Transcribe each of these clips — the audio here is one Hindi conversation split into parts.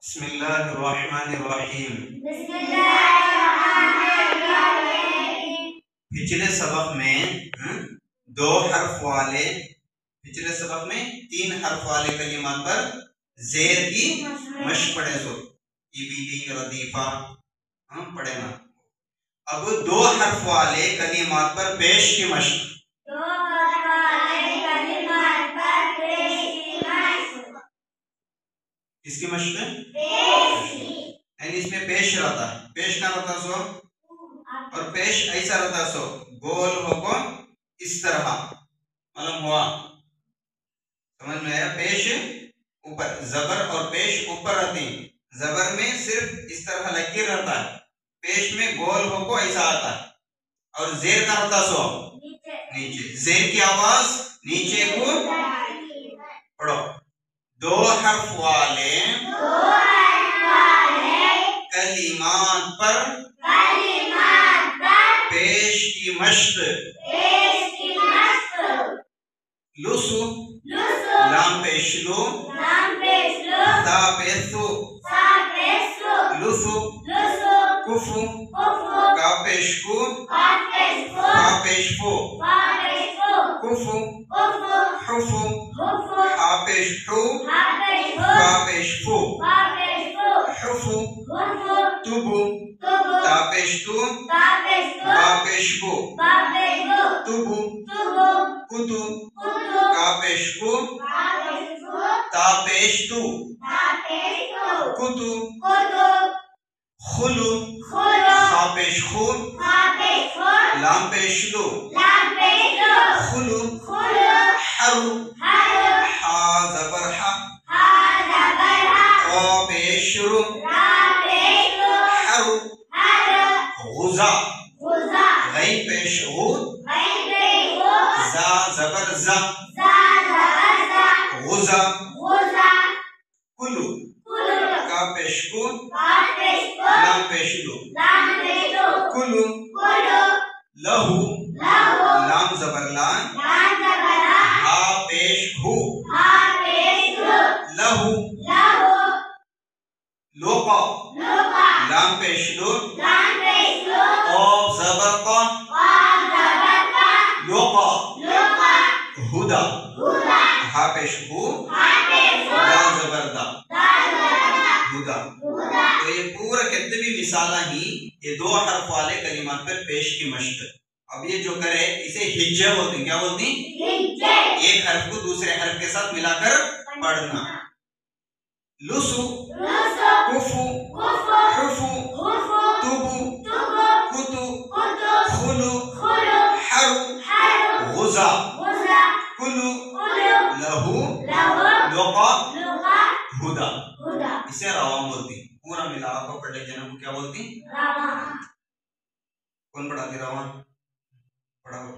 बिस्मिल्लाहिर्रहमानिर्रहीम। पिछले सबक में दो हर्फ वाले, पिछले सबक में 3 हर्फ वाले कलिमात पर जेर की मश्क पढ़े सो इबीली रदीफा पढ़े ना। अब 2 हर्फ वाले कलिमात पर पेश की मश्क। किसकी मश्क है? यानी इसमें पेश रहता है, पेश का रहता सो और पेश ऐसा रहता सो गोल होको इस तरह मालूम हुआ, समझ में आया? पेश ऊपर, जबर और पेश ऊपर रहती है। जबर में सिर्फ इस तरह लकीर रहता है, पेश में गोल होको ऐसा आता है और जेर का रहता सो नीचे। जेर की आवाज नीचे को पढ़ो। 2 हर्फ वाले कलिमात पर पेश की मश्क। लुसु लाम पेश लु, ता पेश सु, लुसु कुफु का पेश कु, फा पेश फु, कुफु हुफु, हा पेश हु, फा पेश फु, हुफु तुबु, ता पेश तु, बा पेश बु, तुबु कुतु का पेश कु, ता पेश तु, कुतु खुलु, खा पेश खु, लाम पेश लु, खुलु हरु, हा जबर हा, रा पेश रु, हरु, गुजा गैन पेश गु, जा जबर जा, गुजा कुलु का पेश कु, लाम पेश लु, कुलु लहु लाम जबर ला, हा पेश हु, लहु लोका लाम पेश लु, क़ाफ जबर क़ा, लोका हुदा, हा पेश हु, दा जबर दा, हुदा। तो ये पूरा कितने भी मिसाला ही ये 2 हर्फ वाले कलिमात पर पेश की मश्क। अब ये जो करे इसे हिज्जा बोलते हैं। क्या बोलते हैं? एक हर्फ को दूसरे हर्फ के साथ मिलाकर पढ़ना। लुसु कुफु हुफु तुबु कुतु खुलु हरु गुजा कुलु लहु लोका हुदा। इसे रवा बोलती। पूरा मिला को पढ़े जन को क्या बोलती? कौन पढ़ाती? रवा पढ़ाओ।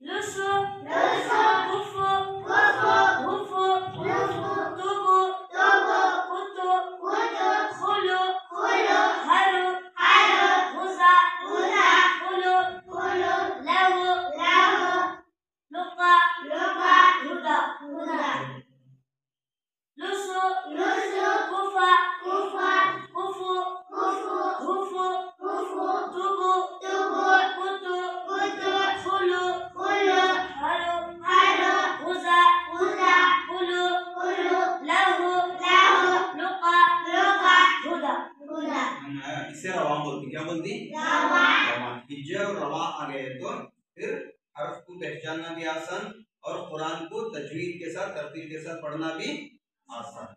लुसु कुफु हुफु तुबु कुतु खुलु हरु गुजा कुलु लहु लुका हुदा। लुसु कुफा कुफु हुफु तुबु कुतु खुलु हरु गुजा कुलु लहु लुका हुदा। इसे रवा बोलती। क्या बोलती? रवा। हिज्जा और रवा आ गए तो फिर हर्फ को पहचानना भी आसान और कुरान को तजवीद के साथ तरतीब के साथ पढ़ना भी आसान।